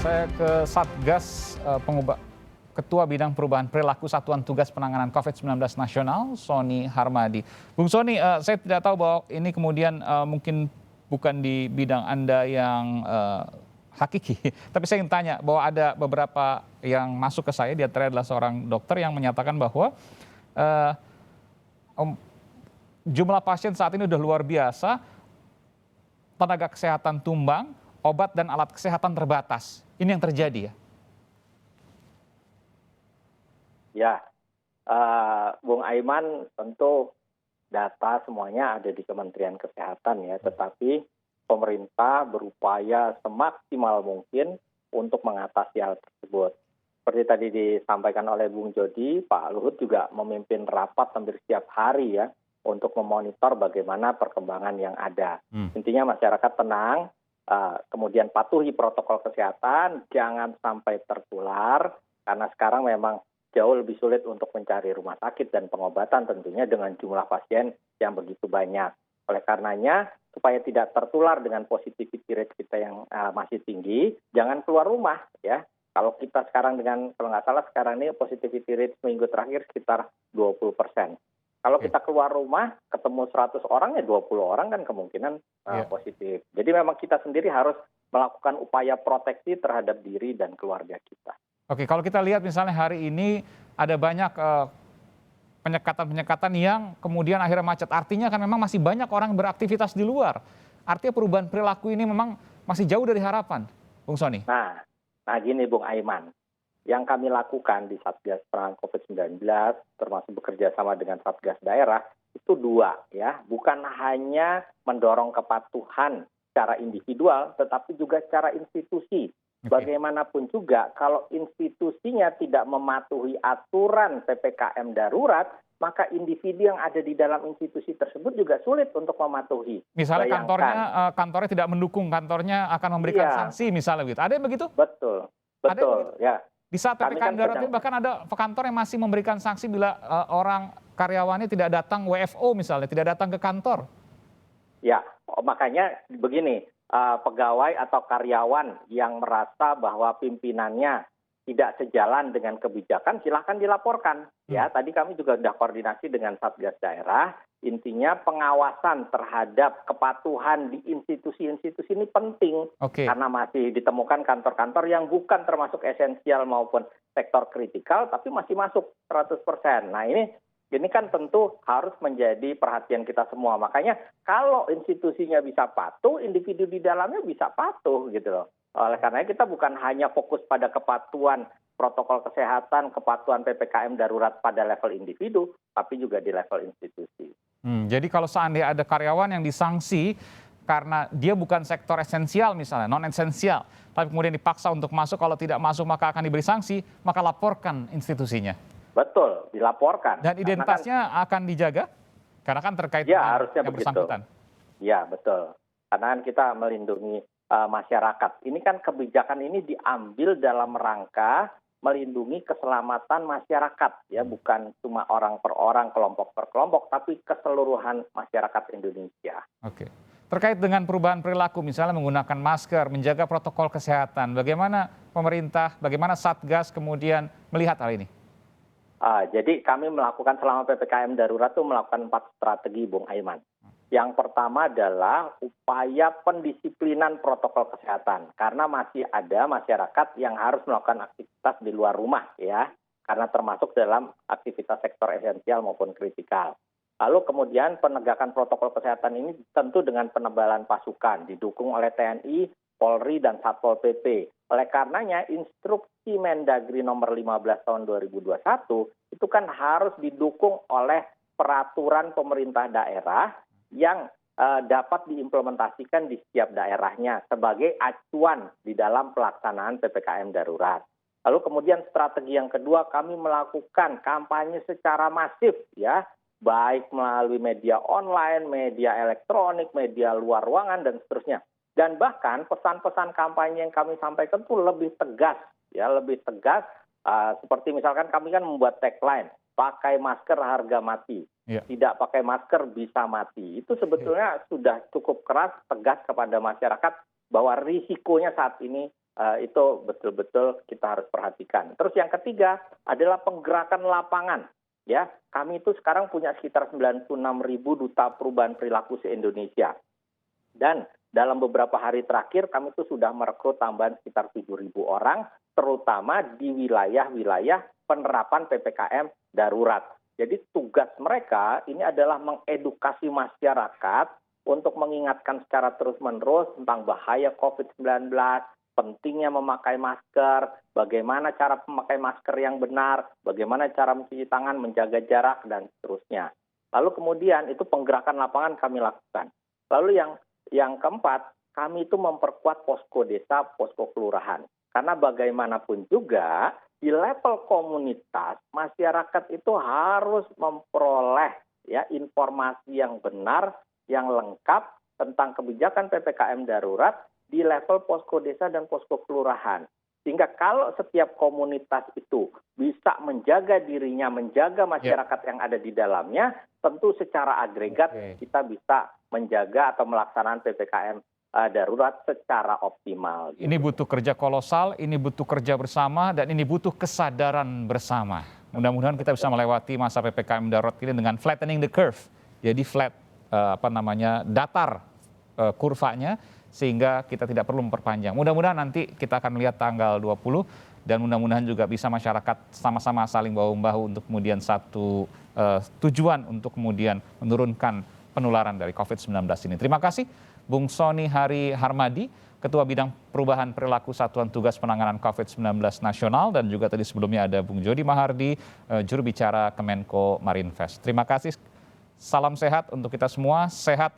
Saya ke Satgas Ketua Bidang Perubahan Perilaku Satuan Tugas Penanganan COVID-19 Nasional, Sony Harmadi. Bung Sony, saya tidak tahu bahwa ini kemudian mungkin bukan di bidang Anda yang hakiki. Tapi saya ingin tanya bahwa ada beberapa yang masuk ke saya, di antara adalah seorang dokter yang menyatakan bahwa jumlah pasien saat ini sudah luar biasa, tenaga kesehatan tumbang, obat dan alat kesehatan terbatas. Ini yang terjadi ya? Ya, Bung Aiman, tentu data semuanya ada di Kementerian Kesehatan ya, tetapi pemerintah berupaya semaksimal mungkin untuk mengatasi hal tersebut. Seperti tadi disampaikan oleh Bung Jody, Pak Luhut juga memimpin rapat hampir setiap hari ya, untuk memonitor bagaimana perkembangan yang ada. Intinya masyarakat tenang, kemudian patuhi protokol kesehatan, jangan sampai tertular, karena sekarang memang jauh lebih sulit untuk mencari rumah sakit dan pengobatan tentunya dengan jumlah pasien yang begitu banyak. Oleh karenanya, supaya tidak tertular dengan positivity rate kita yang masih tinggi, jangan keluar rumah ya. Kalau kita sekarang kalau nggak salah sekarang ini positivity rate seminggu terakhir sekitar 20%. Kalau kita keluar rumah, ketemu 100 orang ya 20 orang kan kemungkinan positif. Jadi memang kita sendiri harus melakukan upaya proteksi terhadap diri dan keluarga kita. Oke, kalau kita lihat misalnya hari ini ada banyak penyekatan-penyekatan yang kemudian akhirnya macet. Artinya kan memang masih banyak orang beraktivitas di luar. Artinya perubahan perilaku ini memang masih jauh dari harapan, Bung Sony. Nah gini Bung Aiman, yang kami lakukan di Satgas Penanganan COVID-19, termasuk bekerja sama dengan Satgas daerah, itu dua ya. Bukan hanya mendorong kepatuhan secara individual, tetapi juga secara institusi. Bagaimanapun juga, kalau institusinya tidak mematuhi aturan PPKM darurat, maka individu yang ada di dalam institusi tersebut juga sulit untuk mematuhi. Misalnya kantornya tidak mendukung, kantornya akan memberikan sanksi misalnya gitu. Ada yang begitu? Betul, ya. Di saat PPKM darurat ini bahkan ada kantor yang masih memberikan sanksi bila orang karyawannya tidak datang WFO misalnya, tidak datang ke kantor. Ya, makanya begini, pegawai atau karyawan yang merasa bahwa pimpinannya tidak sejalan dengan kebijakan, silahkan dilaporkan. Ya, tadi kami juga sudah koordinasi dengan Satgas daerah. Intinya pengawasan terhadap kepatuhan di institusi-institusi ini penting. Karena masih ditemukan kantor-kantor yang bukan termasuk esensial maupun sektor kritikal, tapi masih masuk 100%. Nah ini kan tentu harus menjadi perhatian kita semua. Makanya kalau institusinya bisa patuh, individu di dalamnya bisa patuh gitu loh. Oleh karena kita bukan hanya fokus pada kepatuhan protokol kesehatan, kepatuhan PPKM darurat pada level individu, tapi juga di level institusi. Jadi kalau seandainya ada karyawan yang disangsi karena dia bukan sektor esensial misalnya, non esensial, tapi kemudian dipaksa untuk masuk, kalau tidak masuk maka akan diberi sanksi, maka laporkan institusinya. Betul, dilaporkan. Dan identitasnya akan dijaga? Karena kan terkait dengan yang bersangkutan. Ya, betul. Karena kan kita melindungi masyarakat. Ini kan kebijakan ini diambil dalam rangka melindungi keselamatan masyarakat. Ya, bukan cuma orang per orang, kelompok per kelompok, tapi keseluruhan masyarakat Indonesia. Oke. Terkait dengan perubahan perilaku, misalnya menggunakan masker, menjaga protokol kesehatan, bagaimana pemerintah, bagaimana Satgas kemudian melihat hal ini? Jadi kami melakukan selama PPKM darurat itu melakukan 4 strategi, Bung Aiman. Yang pertama adalah upaya pendisiplinan protokol kesehatan. Karena masih ada masyarakat yang harus melakukan aktivitas di luar rumah ya. Karena termasuk dalam aktivitas sektor esensial maupun kritikal. Lalu kemudian penegakan protokol kesehatan ini tentu dengan penebalan pasukan. Didukung oleh TNI, Polri, dan Satpol PP. Oleh karenanya instruksi Mendagri nomor 15 tahun 2021 itu kan harus didukung oleh peraturan pemerintah daerah yang dapat diimplementasikan di setiap daerahnya sebagai acuan di dalam pelaksanaan PPKM darurat. Lalu kemudian strategi yang kedua, kami melakukan kampanye secara masif ya, baik melalui media online, media elektronik, media luar ruangan dan seterusnya. Dan bahkan pesan-pesan kampanye yang kami sampaikan itu lebih tegas ya, lebih tegas. Seperti misalkan kami kan membuat tagline, pakai masker harga mati. Tidak pakai masker bisa mati. Itu sebetulnya sudah cukup keras, tegas kepada masyarakat bahwa risikonya saat ini Itu betul-betul kita harus perhatikan. Terus yang ketiga adalah penggerakan lapangan. Ya, kami itu sekarang punya sekitar 96.000 duta perubahan perilaku se-Indonesia. Dan dalam beberapa hari terakhir kami itu sudah merekrut tambahan sekitar 7.000 orang, terutama di wilayah-wilayah penerapan PPKM darurat. Jadi tugas mereka ini adalah mengedukasi masyarakat untuk mengingatkan secara terus-menerus tentang bahaya COVID-19, pentingnya memakai masker, bagaimana cara memakai masker yang benar, bagaimana cara mencuci tangan, menjaga jarak, dan seterusnya. Lalu kemudian itu penggerakan lapangan kami lakukan. Lalu yang keempat, kami itu memperkuat posko desa, posko kelurahan. Karena bagaimanapun juga di level komunitas, masyarakat itu harus memperoleh ya informasi yang benar, yang lengkap tentang kebijakan PPKM darurat di level posko desa dan posko kelurahan. Sehingga kalau setiap komunitas itu bisa menjaga dirinya, menjaga masyarakat yang ada di dalamnya, tentu secara agregat kita bisa menjaga atau melaksanakan PPKM darurat secara optimal. Ini butuh kerja kolosal, ini butuh kerja bersama, dan ini butuh kesadaran bersama. Mudah-mudahan kita bisa melewati masa PPKM darurat ini dengan flattening the curve. Jadi flat, datar kurvanya, sehingga kita tidak perlu memperpanjang. Mudah-mudahan nanti kita akan lihat tanggal 20, dan mudah-mudahan juga bisa masyarakat sama-sama saling bahu-membahu untuk kemudian satu tujuan untuk kemudian menurunkan penularan dari COVID-19 ini. Terima kasih Bung Sony Hari Harmadi, Ketua Bidang Perubahan Perilaku Satuan Tugas Penanganan COVID-19 Nasional, dan juga tadi sebelumnya ada Bung Jody Mahardi, juru bicara Kemenko Marinvest. Terima kasih, salam sehat untuk kita semua, sehat